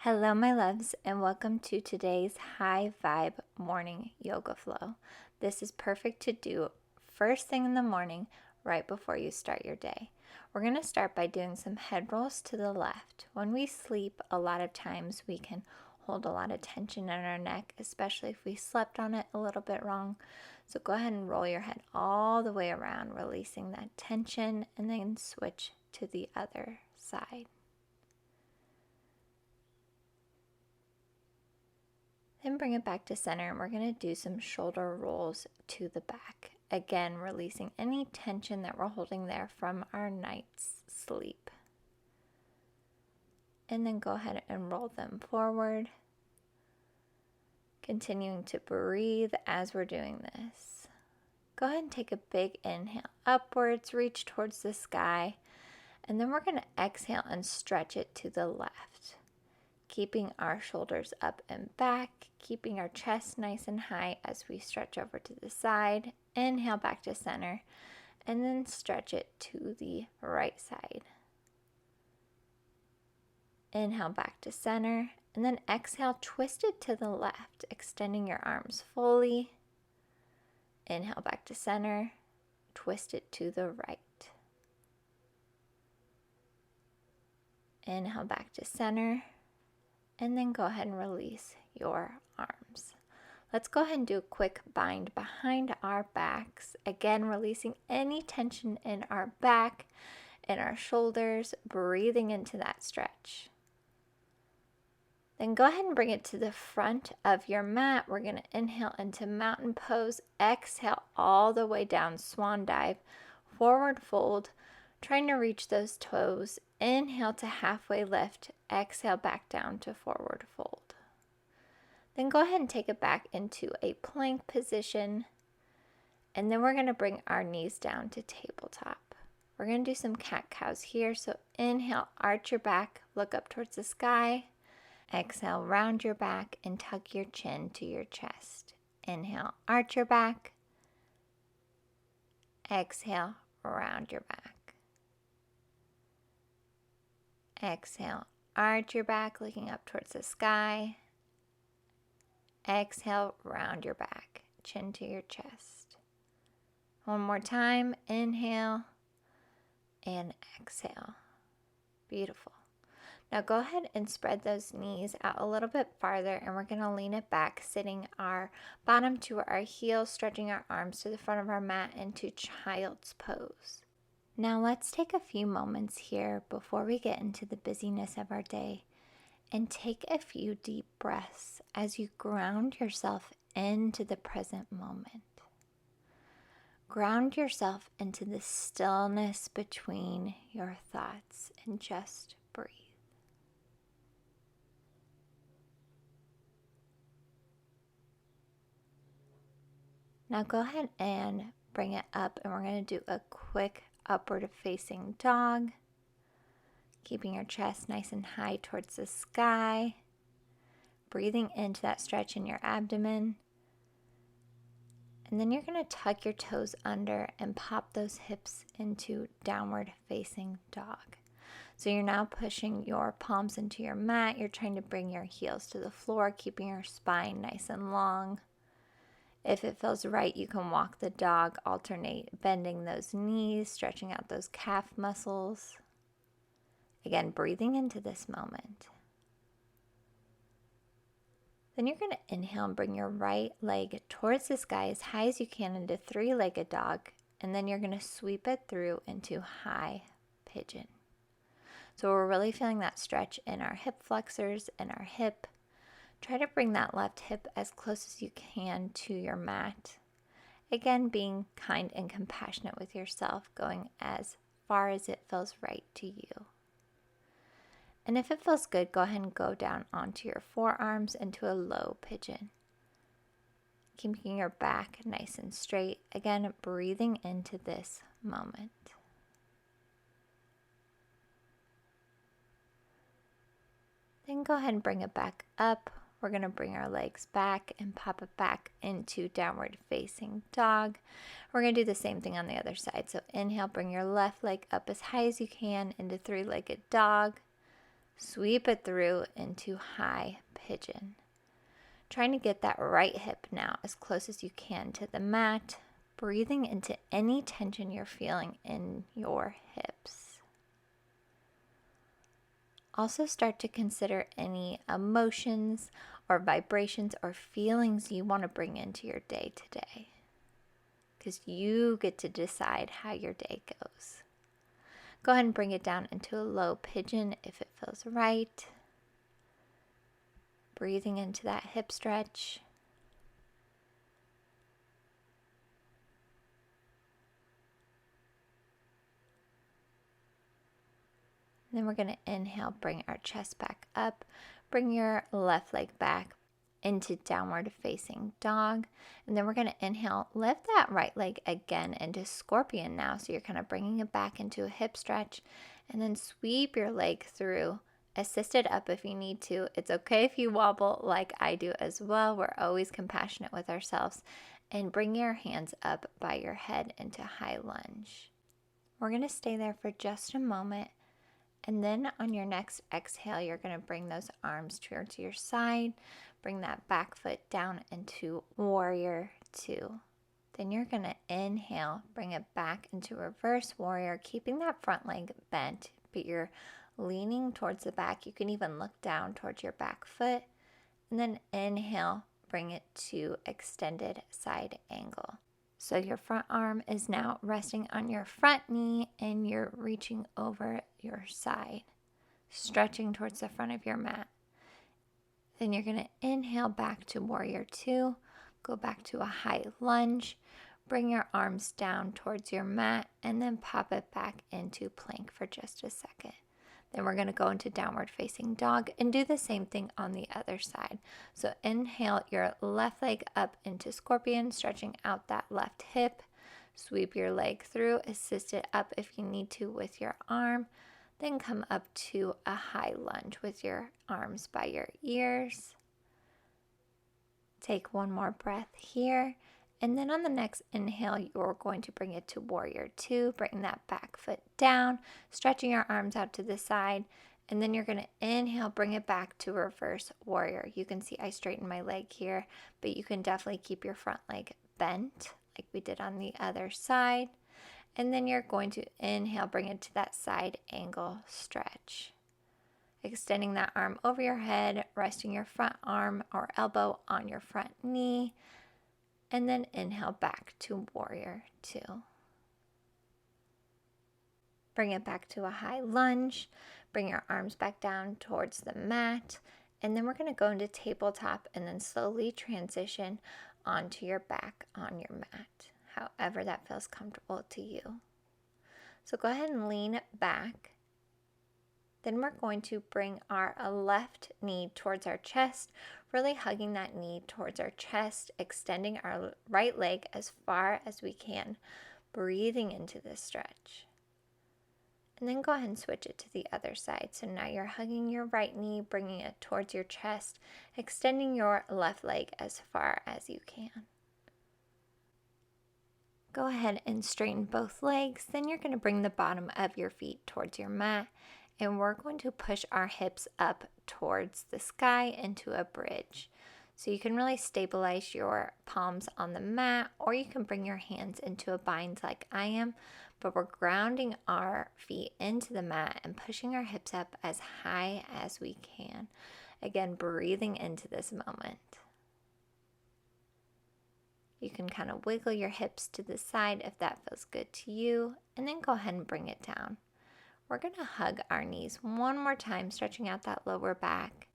Hello, my loves, and welcome to today's high vibe morning yoga flow. This is perfect to do first thing in the morning, right before you start your day. We're going to start by doing some head rolls to the left. When we sleep, a lot of times we can hold a lot of tension in our neck, especially if we slept on it a little bit wrong. So go ahead and roll your head all the way around, releasing that tension, and then switch to the other side. Then bring it back to center, and we're going to do some shoulder rolls to the back. Again, releasing any tension that we're holding there from our night's sleep. And then go ahead and roll them forward. Continuing to breathe as we're doing this. Go ahead and take a big inhale upwards, reach towards the sky. And then we're going to exhale and stretch it to the left. Keeping our shoulders up and back, keeping our chest nice and high as we stretch over to the side. Inhale back to center, and then stretch it to the right side. Inhale back to center, and then exhale, twist it to the left, extending your arms fully. Inhale back to center, twist it to the right. Inhale back to center. And then go ahead and release your arms. Let's go ahead and do a quick bind behind our backs. Again, releasing any tension in our back and our shoulders, breathing into that stretch. Then go ahead and bring it to the front of your mat. We're going to inhale into mountain pose. Exhale all the way down, swan dive, forward fold, trying to reach those toes. Inhale to halfway lift. Exhale back down to forward fold. Then go ahead and take it back into a plank position. And then we're going to bring our knees down to tabletop. We're going to do some cat-cows here. So inhale, arch your back, look up towards the sky. Exhale, round your back and tuck your chin to your chest. Inhale, arch your back. Exhale, round your back. Exhale, arch your back, looking up towards the sky. Exhale, round your back, chin to your chest. One more time, inhale and exhale. Beautiful. Now go ahead and spread those knees out a little bit farther, and we're going to lean it back, sitting our bottom to our heels, stretching our arms to the front of our mat into child's pose. Now let's take a few moments here before we get into the busyness of our day and take a few deep breaths as you ground yourself into the present moment. Ground yourself into the stillness between your thoughts and just breathe. Now go ahead and bring it up, and we're going to do a quick upward facing dog, keeping your chest nice and high towards the sky, breathing into that stretch in your abdomen. And then you're going to tuck your toes under and pop those hips into downward facing dog. So you're now pushing your palms into your mat. You're trying to bring your heels to the floor, keeping your spine nice and long. If it feels right, you can walk the dog, alternate bending those knees, stretching out those calf muscles. Again, breathing into this moment. Then you're going to inhale and bring your right leg towards the sky as high as you can into three-legged dog, and then you're going to sweep it through into high pigeon. So we're really feeling that stretch in our hip flexors and our hip. Try to bring that left hip as close as you can to your mat. Again, being kind and compassionate with yourself, going as far as it feels right to you. And if it feels good, go ahead and go down onto your forearms into a low pigeon. Keeping your back nice and straight. Again, breathing into this moment. Then go ahead and bring it back up. We're going to bring our legs back and pop it back into downward facing dog. We're going to do the same thing on the other side. So inhale, bring your left leg up as high as you can into three-legged dog. Sweep it through into high pigeon. Trying to get that right hip now as close as you can to the mat, breathing into any tension you're feeling in your hips. Also start to consider any emotions or vibrations or feelings you want to bring into your day today, because you get to decide how your day goes. Go ahead and bring it down into a low pigeon if it feels right. Breathing into that hip stretch. Then we're going to inhale, bring our chest back up. Bring your left leg back into downward facing dog. And then we're going to inhale, lift that right leg again into scorpion now. So you're kind of bringing it back into a hip stretch. And then sweep your leg through. Assist it up if you need to. It's okay if you wobble like I do as well. We're always compassionate with ourselves. And bring your hands up by your head into high lunge. We're going to stay there for just a moment. And then on your next exhale, you're going to bring those arms towards your side. Bring that back foot down into warrior 2. Then you're going to inhale, bring it back into reverse warrior, keeping that front leg bent, but you're leaning towards the back. You can even look down towards your back foot. And then inhale, bring it to extended side angle. So your front arm is now resting on your front knee and you're reaching over your side, stretching towards the front of your mat. Then you're going to inhale back to warrior 2, go back to a high lunge, bring your arms down towards your mat, and then pop it back into plank for just a second. Then we're going to go into downward facing dog and do the same thing on the other side. So inhale your left leg up into scorpion, stretching out that left hip. Sweep your leg through, assist it up if you need to with your arm. Then come up to a high lunge with your arms by your ears. Take one more breath here. And then on the next inhale, you're going to bring it to warrior 2, bring that back foot down, stretching your arms out to the side. And then you're going to inhale, bring it back to reverse warrior. You can see I straighten my leg here, but you can definitely keep your front leg bent like we did on the other side. And then you're going to inhale, bring it to that side angle stretch. Extending that arm over your head, resting your front arm or elbow on your front knee. And then inhale back to warrior 2. Bring it back to a high lunge. Bring your arms back down towards the mat. And then we're going to go into tabletop and then slowly transition onto your back on your mat, however that feels comfortable to you. So go ahead and lean back. Then we're going to bring our left knee towards our chest, really hugging that knee towards our chest, extending our right leg as far as we can, breathing into this stretch. And then go ahead and switch it to the other side. So now you're hugging your right knee, bringing it towards your chest, extending your left leg as far as you can. Go ahead and straighten both legs. Then you're going to bring the bottom of your feet towards your mat. And we're going to push our hips up towards the sky into a bridge. So you can really stabilize your palms on the mat, or you can bring your hands into a bind like I am. But we're grounding our feet into the mat and pushing our hips up as high as we can. Again, breathing into this moment. You can kind of wiggle your hips to the side if that feels good to you, and then go ahead and bring it down. We're going to hug our knees one more time, stretching out that lower back,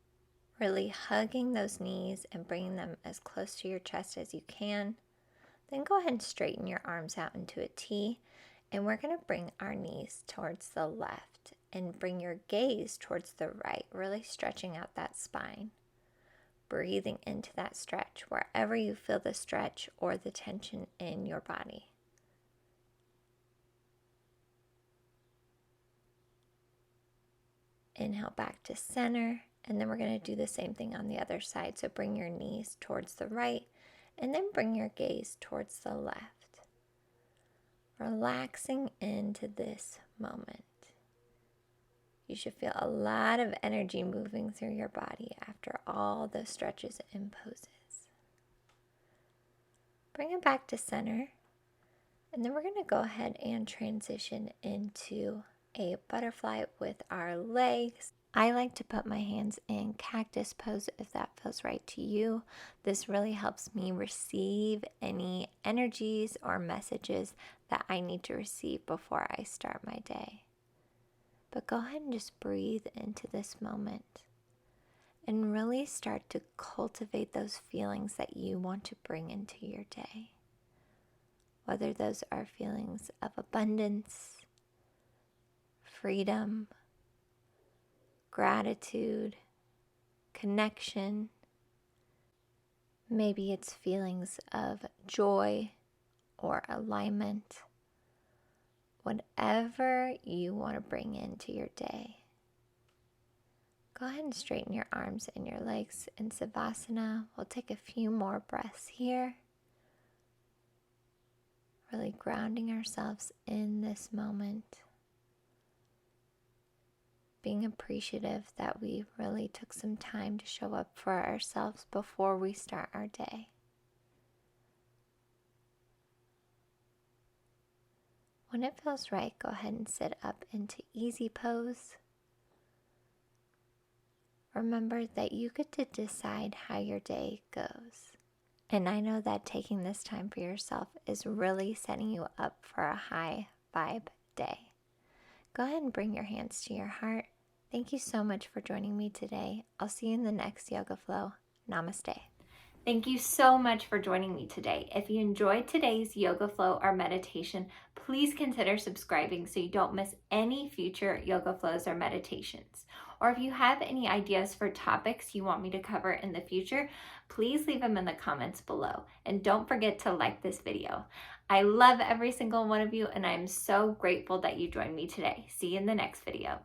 really hugging those knees and bringing them as close to your chest as you can. Then go ahead and straighten your arms out into a T, and we're going to bring our knees towards the left and bring your gaze towards the right, really stretching out that spine. Breathing into that stretch wherever you feel the stretch or the tension in your body. Inhale back to center, and then we're going to do the same thing on the other side. So bring your knees towards the right, and then bring your gaze towards the left. Relaxing into this moment. You should feel a lot of energy moving through your body after all those stretches and poses. Bring it back to center. And then we're going to go ahead and transition into a butterfly with our legs. I like to put my hands in cactus pose if that feels right to you. This really helps me receive any energies or messages that I need to receive before I start my day. But go ahead and just breathe into this moment and really start to cultivate those feelings that you want to bring into your day. Whether those are feelings of abundance, freedom, gratitude, connection. Maybe it's feelings of joy or alignment. Whatever you want to bring into your day. Go ahead and straighten your arms and your legs in Savasana. We'll take a few more breaths here. Really grounding ourselves in this moment. Being appreciative that we really took some time to show up for ourselves before we start our day. When it feels right, go ahead and sit up into easy pose. Remember that you get to decide how your day goes. And I know that taking this time for yourself is really setting you up for a high vibe day. Go ahead and bring your hands to your heart. Thank you so much for joining me today. I'll see you in the next Yoga Flow. Namaste. Thank you so much for joining me today. If you enjoyed today's yoga flow or meditation, please consider subscribing so you don't miss any future yoga flows or meditations. Or if you have any ideas for topics you want me to cover in the future, please leave them in the comments below. And don't forget to like this video. I love every single one of you, and I'm so grateful that you joined me today. See you in the next video.